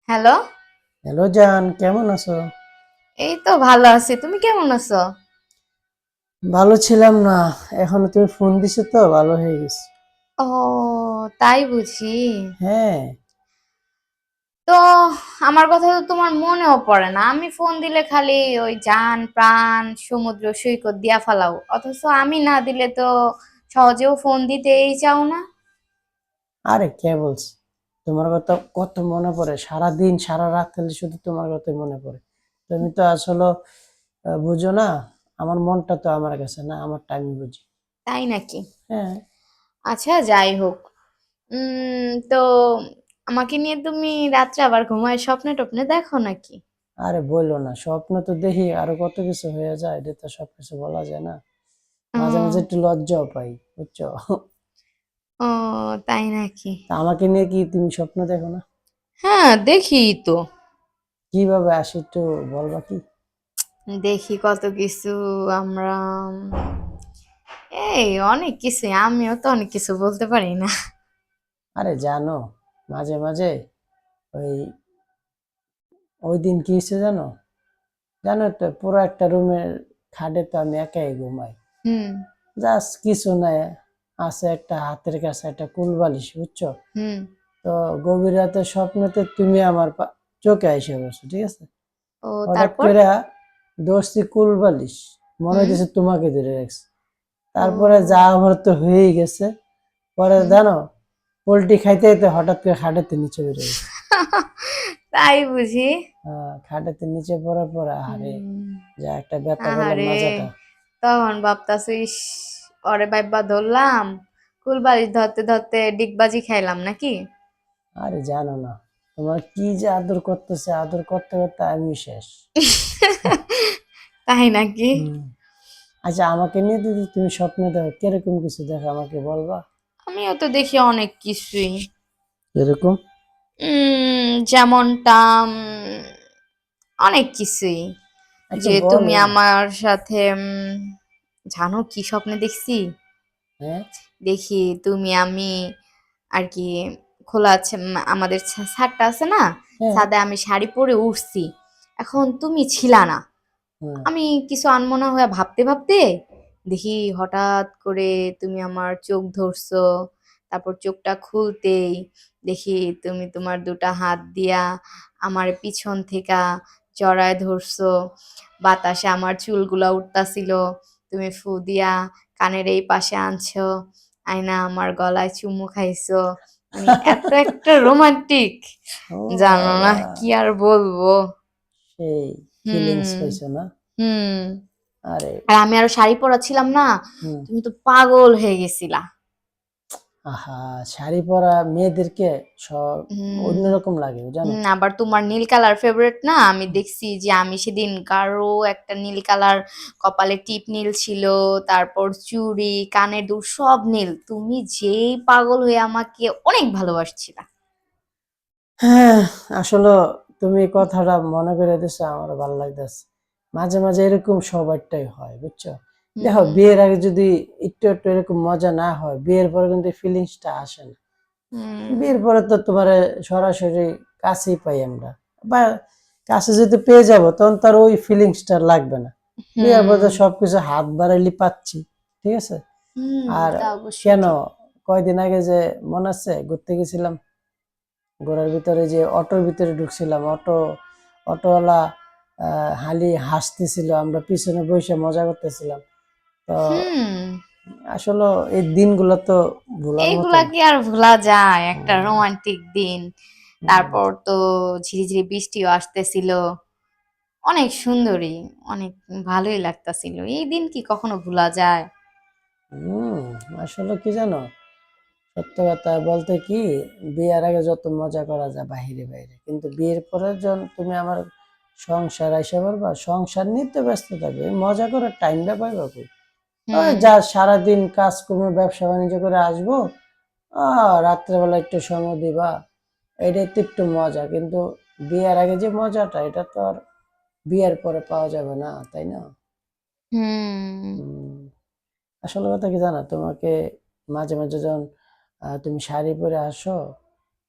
Hello. Hello জান, কেমন আছো? এই তো ভালো আছি, তুমি কেমন আছো? ভালো ছিলাম না। এখন তুমি ফোন দিছো তো ভালো হয়ে গেছে। ও, তাই বুঝি। হ্যাঁ। তো আমার কথা তো তোমার মনেও পড়ে না, আমি ফোন দিলে খালি ওই জান প্রাণ সমুদ্র সৈকত দিয়া ফালাও, অথচ আমি না দিলে তো সহজেও ফোন দিতেই চাও না। আরে কে বলছে? তোমার কথা কত মনে পড়ে, সারা দিন সারা রাত খালি শুধু তোমার কথাই মনে পড়ে। তুমি তো আসলে বুঝো না। আমার মনটা তো আমার কাছে না, আমারটা আমি বুঝি। তাই নাকি? হ্যাঁ। আচ্ছা, যাই হোক। তো আমাকে নিয়ে তুমি রাত্রে আবার ঘুমায় স্বপ্নে টপ্নে দেখো নাকি? আরে বললো না, স্বপ্ন তো দেখি আরো কত কিছু হয়ে যায়, এটা তো সবকিছু বলা যায় না। মাঝে মাঝে ও। একটু লজ্জাও পাই, বুঝছো? ও, তাই নাকি? তা আমাকে নিয়ে কি তুমি স্বপ্ন দেখো না? হ্যাঁ, দেখি তো। কিভাবে আসে একটু বলবা কি? দেখি কত কিছু। আমরা এই অনেক কিছু, আমিও তো অনেক কিছু বলতে পারি না। আরে জানো, মাঝে মাঝে ওই ওই দিন কি হয়েছে জানো? জানো তো, পুরো একটা রুমের খাটে তো আমি একাই ঘুমাই। হুম। জাস্ট কিছু নাই, আছে একটা হাতের কাছে একটা কুলবালিশ, বুঝছো? হুম। তো গভীর রাতে স্বপ্নতে তুমি আমার চোখে এসে বসো, ঠিক আছে? ও, হঠাৎ তারপর? করে ধরছি কুলবালিশ, মনে হুম। হইতেছে তোমাকে ধরে রাখছি। তারপরে যা ও। আমার তো হয়েই গেছে। পরে হুম। জানো, পোল্ট্রি খাইতে খাইতে হঠাৎ করে খাটেতে নিচে বেড়ে গেছে। তাই বুঝি। খাটেতে নিচে পড়ার পর আরে, হুম। যা একটা ব্যথা পেলাম আহারে, মাজাটা। তখন ভাবতাছিস ওরে বাইবা ধরলাম, কুলবালিশ ধরতে ধরতে ডিগবাজি খাইলাম নাকি? আরে জানো না, তোমার কি যে আদর করতেছে, আদর করতে করতে আমি শেষ। তাই নাকি? হুম। আচ্ছা, আমাকে নিয়ে যদি তুমি স্বপ্ন দেখো, কিরকম কিছু দেখো আমাকে বলবা? আমিও তো দেখি অনেক কিছুই। এরকম? যেমনটা অনেক কিছুই। আচ্ছা যে তুমি বলো। আমার সাথে জানো কি স্বপ্নে দেখছি? হ্যাঁ। দেখি তুমি আমি আর কি খোলা আছে, আমাদের ছাদটা আছে না, হ্যাঁ। ছাদে আমি শাড়ি পরে উঠছি। এখন তুমি ছিলা না। হ্যাঁ। আমি কিছু আনমনা হয়ে ভাবতে ভাবতে দেখি হঠাৎ করে তুমি আমার চোখ ধরছো। তারপর চোখটা খুলতেই দেখি তুমি তোমার দুটা হাত দিয়া আমার পিছন থেকে জড়ায় ধরছো। বাতাসে আমার চুলগুলা উঠতাছিল। তুমি ফু দিয়া কানের এই পাশে আনছো, আয়না আমার গলায় চুমু খাইছো। মানে এত একটা রোমান্টিক, ও জানো না বাবা, কি আর বলবো। সেই ফিলিংস হুম। পাইছো না? হুম। আরে। আর আমি আরো শাড়ি পরা ছিলাম না, হুম। তুমি তো পাগল হয়ে গেছিলা। আহা, শাড়ি পরা মেয়েদেরকে সব হুম। অন্যরকম লাগে জানো। আবার তোমার নীল কালার ফেভারিট না, আমি দেখছি যে আমি সেদিন কারো একটা নীল কালার, কপালে টিপ নীল ছিল, তারপর চুড়ি কানের দুল সব নীল, তুমি যেই পাগল হয়ে আমাকে অনেক ভালোবাসছিলা। হ্যাঁ। আসলে তুমি কথাটা মনে করে দিছো, আমারও ভালো লাগতেছে। মাঝে মাঝে এরকম সবারটাই হয়, বুঝছো? দেখো, হুম। বিয়ের আগে যদি একটু একটু এরকম মজা না হয়, বিয়ের পরে কিন্তু ফিলিংসটা আসে না। হুম। বিয়ের পরে তো তোমার সরাসরি কাছেই পাই আমরা, বা কাছে যদি পেয়ে যাব তখন তার ওই ফিলিংসটা লাগবে না। বিয়ের পরে তো হুম। সবকিছু হাত বাড়াইলে পাচ্ছি, ঠিক আছে? হুম, আর তা অবশ্যই কেন, ঠিক। কয়দিন আগে যে মনে আছে ঘুরতে গেছিলাম, ঘোড়ার ভিতরে যে অটোর ভিতরে ঢুকছিলাম, অটোওয়ালা হালি হাসতেছিল, আমরা পিছনে বসে মজা করতেছিলাম। তো হুম। আসলে এই দিনগুলো তো ভোলার মতো এইগুলা না। কি আর ভোলা যায়, একটা হুম। রোমান্টিক দিন। হুম। তারপর তো ঝিরিঝিরি বৃষ্টিও আসতেছিল, অনেক সুন্দরী, অনেক ভালোই লাগতাছিল। এই দিন কি কখনো ভোলা যায়? হুম। আসলে কি জানো, সত্য কথা বলতে কি, বিয়ের আগে যত মজা করা যায় বাহিরে বাইরে, কিন্তু বিয়ের পরে যখন তুমি আমার সংসার আইসা পড়বা, সংসার নিয়ে তো ব্যস্ত থাকবে, এই মজা করার টাইমটা পাইবা কই? ওই হুম। যা সারাদিন কাজ কর্ম ব্যবসা বাণিজ্য করে আসবো, রাত্রেবেলা একটু সময় দিবা, এটাই তো একটু মজা। কিন্তু বিয়ের আগে যে মজাটা, এটা তো আর বিয়ের পরে পাওয়া যাবে না, তাই না? হুম। উম, আসলে কথা কি জানো, তোমাকে মাঝে মাঝে যখন তুমি শাড়ি পরে আসো,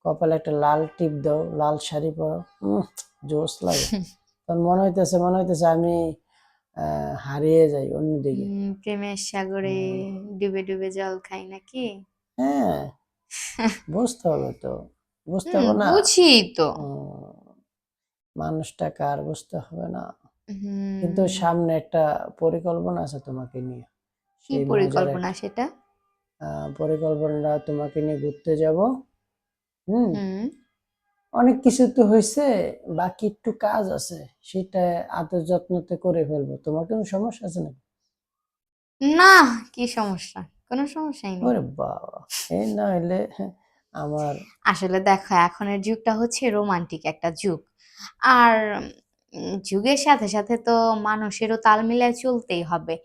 কপালে একটা লাল টিপ দাও, লাল শাড়ি পরো, জোস লাগে। তখন মনে হইতেছে আমি হারিয়ে যাই অন্যদিকে। প্রেমের সাগরে ডুবে ডুবে জল খাই নাকি? হ্যাঁ, বুঝতে হবে তো, বুঝতে হবে না? বুঝি তো। মানুষটা কার বুঝতে হবে না? কিন্তু হুম। সামনে একটা পরিকল্পনা আছে তোমাকে নিয়ে। কি সেই মজার পরিকল্পনা একটা সেটা? পরিকল্পনাটা তোমাকে নিয়ে ঘুরতে যাব। হুম, হুম। অনেক কিছু তো হয়েছে, বাকি একটু কাজ আছে, সেটা আদর যত্নতে করে ফেলবো। তোমার কোনো সমস্যা আছে নাকি? না, কি সমস্যা? কোনো সমস্যাই নেই। ওরে বাবা, এই না হলে আমার আসলে দেখো, এখনের যুগটা হচ্ছে রোমান্টিক একটা যুগ। আর যুগের সাথে সাথে তো মানুষেরও তাল মিলায় চলতেই হবে।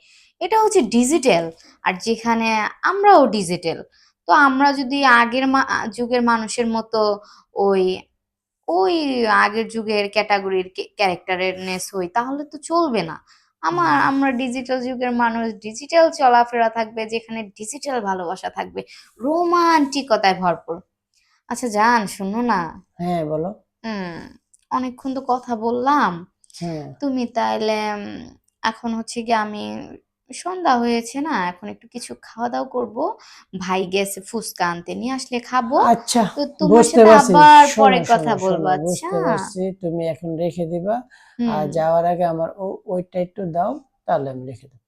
এটা হচ্ছে ডিজিটাল, আর যেখানে আমরাও ডিজিটাল। তো আমরা যদি আগের যুগের মানুষের মতো ওই ওই আগের যুগের ক্যাটাগরির ক্যারেক্টারের নেস হই, তাহলে তো চলবে না। আমরা ডিজিটাল যুগের মানুষ, ডিজিটাল চলাফেরা থাকবে, যেখানে ডিজিটাল ভালোবাসা থাকবে, রোমান্টিকতায় ভরপুর। আচ্ছা জান, শোনো না। হ্যাঁ বলো। হুম। অনেকক্ষণ তো কথা বললাম। হ্যাঁ, তুমি তাইলে এখন হচ্ছে কি, আমি সন্ধ্যা হয়েছে না, এখন একটু কিছু খাওয়া দাওয়া করবো। ভাই গেছে ফুচকা আনতে, নিয়ে আসলে খাবো। আচ্ছা, তো তোমার বুঝতে সাথে পারছি। আবার পরে শোনো কথা শোনো বলবো, শোনো, আচ্ছা? বুঝতে পারছি। তুমি এখন রেখে দিবা, আর হুম। যাওয়ার আগে আমার ওইটা একটু দাও, তাহলে আমি রেখে দেবো।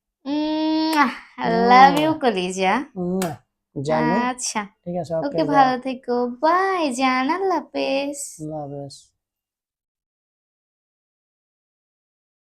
লাভ উম, ইউ কলিজা। উম, জানো, আচ্ছা। ঠিক আছে, ওকে, ওকে, যাও, ভালো থেকো। বাই জান, আল্লাহ হাফেজ। আল্লাহ হাফেজ।